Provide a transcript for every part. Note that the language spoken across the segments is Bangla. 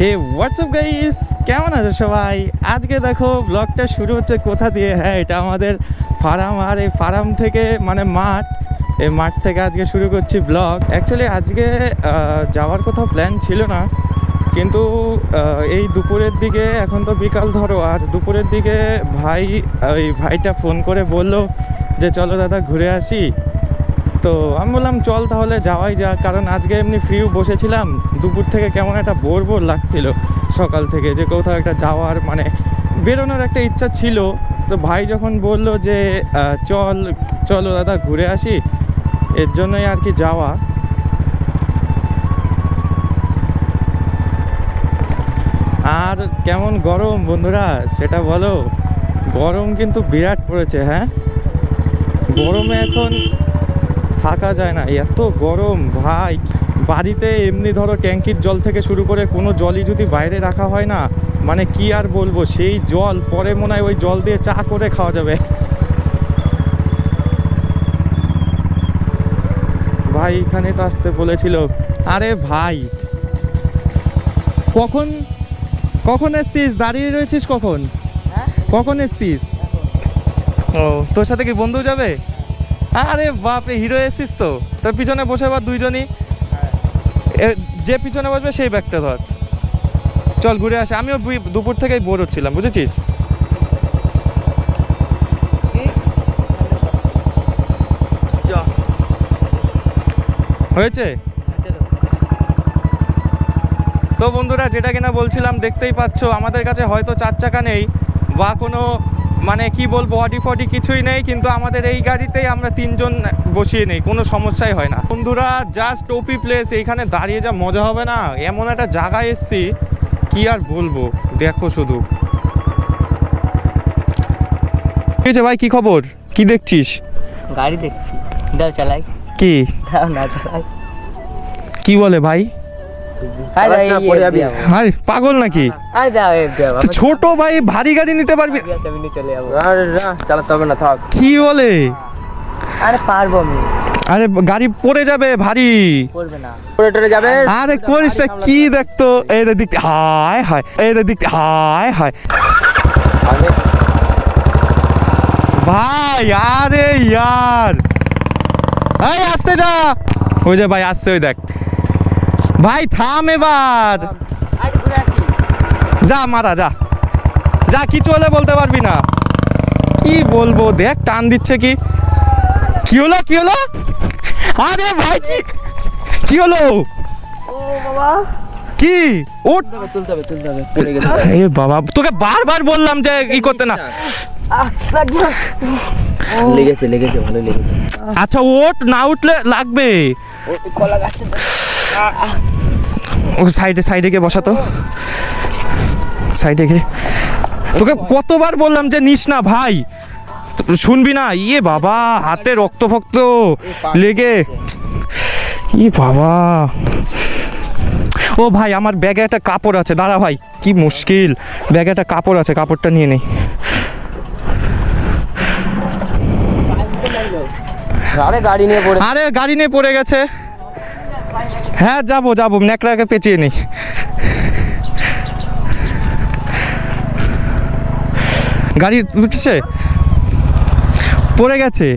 হে হোয়াটসঅ্যাপ গাইস, কেমন আছো সবাই? আজকে দেখো ব্লগটা শুরু হচ্ছে কোথা দিয়ে। হ্যাঁ, এটা আমাদের ফার্ম, আর এই ফার্ম থেকে মানে মাঠ, এই মাঠ থেকে আজকে শুরু করছি ব্লগ। অ্যাকচুয়ালি আজকে যাওয়ার কোথাও প্ল্যান ছিল না, কিন্তু এই দুপুরের দিকে, এখন তো বিকাল ধরো, আর দুপুরের দিকে ওই ভাইটা ফোন করে বললো যে চলো দাদা ঘুরে আসি। তো আমি বললাম চল তাহলে যাওয়াই যাক, কারণ আজকে এমনি ফ্রিও বসেছিলাম। দুপুর থেকে কেমন একটা বোর লাগছিল সকাল থেকে, যে কোথাও একটা যাওয়ার মানে বেরোনোর একটা ইচ্ছা ছিল। তো ভাই যখন বললো যে চলো দাদা ঘুরে আসি, এর জন্যই আর কি যাওয়া। আর কেমন গরম বন্ধুরা সেটা বলো। গরম কিন্তু বিরাট পড়েছে। হ্যাঁ, গরমে এখন থাকা যায় না, এত গরম ভাই। বাড়িতে এমনি ধরো ট্যাঙ্কির জল থেকে শুরু করে কোনো জলই যদি বাইরে রাখা হয় না, মানে কি আর বলবো, সেই জল পরে মনে হয় ওই জল দিয়ে চা করে খাওয়া যাবে। ভাই এখানে তো আসতে বলেছিল। আরে ভাই কখন কখন এসছিস? দাঁড়িয়ে রয়েছিস কখন? কখন এসছিস? ও, তোর সাথে কি বন্ধু যাবে? আরে বাপরে, হিরো এসছিস তো। তোর পিছনে বসে আবার দুইজনই, যে পিছনে বসবে সেই ব্যাগটা ধর। চল ঘুরে আসে। আমিও দুপুর থেকেই বোর হচ্ছিলাম, বুঝেছিস? হয়েছে তো বন্ধুরা, যেটা কিনা বলছিলাম, দেখতেই পাচ্ছ আমাদের কাছে হয়তো 4 চাকা নেই বা কোনো মানে কি বলবো অডি ফডি কিছুই নেই, কিন্তু আমাদের এই গাড়িতেই আমরা 3 জন বসিয়ে নেই, কোনো সমস্যাই হয় না বন্ধুরা। জাস্ট ওপি প্লেস, এইখানে দাঁড়িয়ে যা মজা হবে না, এমন একটা জায়গায় এসছি কি আর বলবো। দেখো শুধু। ঠিক আছে ভাই, কি খবর? কি দেখছিস? গাড়ি দেখছি, দাও চালাই। কি দাও না চালাই। কি বলে ভাই? আরে পাগল নাকি? আরে দাও দাও। তো ছোট ভাই, ভারী গাড়ি নিতে পারবি? আমি নিয়ে চলে যাবো। আরে না, চালাতে হবে না, থাক। কি বলে? আরে পারবো আমি। আরে গাড়ি পড়ে যাবে, ভারী পড়বে না, পড়ে টরে যাবে। আরে করিস না, কি দেখতো? এই দিক, হায় হায়, এই দিক, হায় হায় ভাই। আরে ইয়ার, এই আসতে যা। ওই যে ভাই আসছে, ওই দেখ ভাই, থাম এবার। আরে ঘুরে আসি। যা মারা, যা যা, কিছু হলে বলতে পারবি না। কি বলবো, দেখ টান দিচ্ছে। কি হলো, কি হলো? আরে ভাই কি হলো? ও বাবা, কি ওঠ, তুলতে হবে পড়ে গেছে। এ বাবা, তোকে বারবার বললাম যে ই করতে না। লেগেছে ভালো লেগেছে। আচ্ছা ওঠ, না উঠলে লাগবে। কলা গাছটা ও সাইডে গিয়ে বসা তো, সাইডে গিয়ে। তোকে কতবার বললাম যে নিস না ভাই, শুনবি না? ইয়ে বাবা, হাতে রক্ত ফক্ত লেগে, ই বাবা। ও ভাই, আমার ব্যাগে একটা কাপড় আছে, দাঁড়া ভাই, কি মুশকিল। ব্যাগে একটা কাপড় আছে, কাপড়টা নিয়ে নেই। আরে গাড়ি নিয়ে পড়ে গেছে। হ্যাঁ যাবো, ন্যাকড়াকে পেঁচিয়ে নেই। গাড়ি উঠছে, পড়ে গেছে।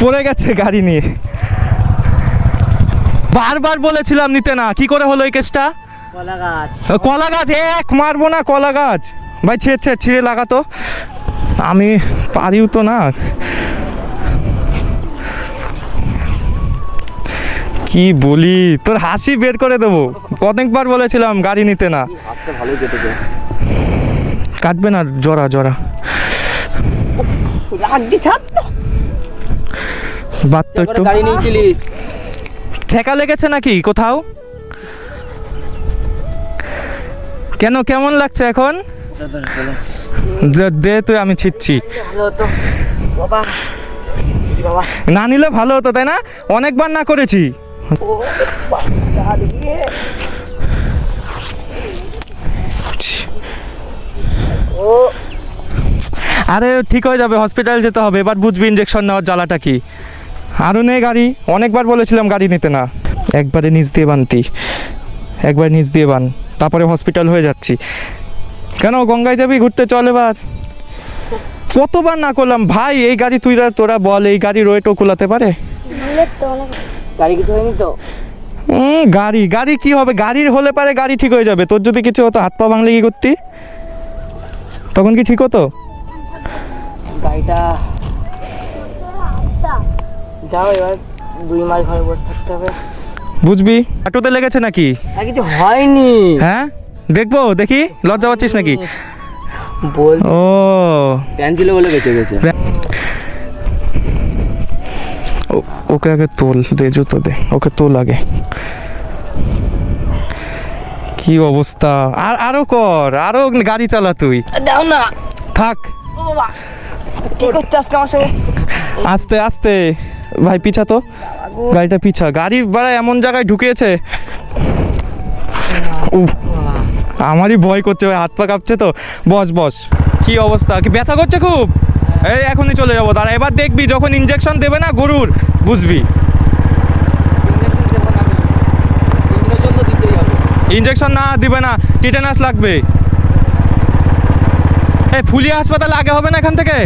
পড়ে গেছে গাড়ি নিয়ে। বারবার বলেছিলাম নিতে না, কি করে হলো এই কেসটা? কলা গাছ এক মারবো না, কলা গাছ ভাই ছিঁড়ে লাগাতো। আমি পারিও তো না, কি বলি, তোর হাসি বের করে দেবো। কতবার বলেছিলাম গাড়ি নিতে না। কাটবে না, জরা বাচ্চা একটু। গাড়ি নিয়েছিলিস, ঠেকা লেগেছে নাকি কোথাও? কেমন লাগছে এখন? দে তুই, আমি ছিচ্ছি। না নিলে ভালো হতো, তাই না? অনেকবার না করেছি। আরে ঠিক হয়ে যাবে, হসপিটাল যেতে হবে, এবার বুঝবি ইঞ্জেকশন নেওয়ার জ্বালাটা কি। আরও নেই গাড়ি, অনেকবার বলেছিলাম গাড়ি নিতে না, একবারে নিচ দিয়ে বানতি, একবার নিচ দিয়ে বান, তারপরে হসপিটাল হয়ে যাচ্ছি। কেন গঙ্গায় যাবি ঘুরতে, চল এবার। কতবার না করলাম ভাই, এই গাড়ি তুই তোরা বল, এই গাড়ির ওয়েটও কুলাতে পারে? গাড়ি কিছু হয়নি তো? গাড়ি গাড়ি কি হবে, গাড়ির হলে পারে গাড়ি ঠিক হয়ে যাবে, তোর যদি কিছু হতো হাত পা ভাঙলে কি করতি, তখন কি ঠিক হতো? গাড়িটা যাও, এবার 2 মাস ঘরে বসে থাকতে হবে। বুঝবি। হাঁটুতে লেগেছে নাকি? না কিছু হয়নি। হ্যাঁ দেখবো, দেখি, লজ্জা পাচ্ছিস নাকি? বল, ও প্যান ছিল বলে বেঁচে গেছে। ওকে আগে তোল দে, জুতো দে, ওকে তোল আগে। কি অবস্থা, আরো কর, আরো গাড়ি চালা তুই। দাও না। থাক, ও বাবা, ঠিক হচ্ছে আজকে আমার সঙ্গে। আস্তে আস্তে ভাই, পিছা তো গাড়িটা, পিছা। গাড়ি বাড়া এমন জায়গায় ঢুকিয়েছে, উফ, আমারই ভয় করছে ভাই, হাত পা কাঁপছে তো। বস বস। কি অবস্থা, কি ব্যথা করছে খুব? এই এখনই চলে যাবো, দাঁড়া, এবার দেখবি যখন ইঞ্জেকশন দেবে না গরুর, বুঝবি। ইঞ্জেকশন না দিবে না, টিটেনাস লাগবে। এই ফুলিয়া হাসপাতাল আগে হবে না এখান থেকে?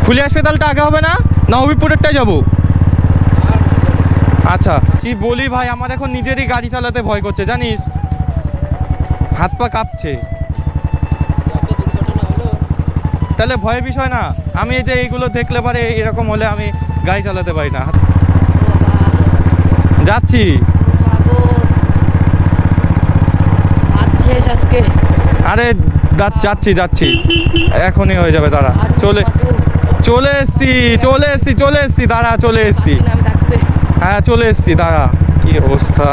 ফুলিয়া হাসপাতালটা আগে হবে না, না হবিপুরেরটাই যাবো? আচ্ছা কি বলি ভাই, আমার এখন নিজেরই গাড়ি চালাতে ভয় করছে জানিস, হাত পা কাঁপছে। তাহলে ভয়ের বিষয় না, আমি এই যে এইগুলো দেখলে পারে এরকম হলে আমি গাড়ি চালাতে পারি না। যাচ্ছি, আরে যাচ্ছি যাচ্ছি, এখনই হয়ে যাবে, দাঁড়া। চলে এসছি, দাঁড়া, চলে এসছি। হ্যাঁ চলে এসছি, দাঁড়া। কি অবস্থা,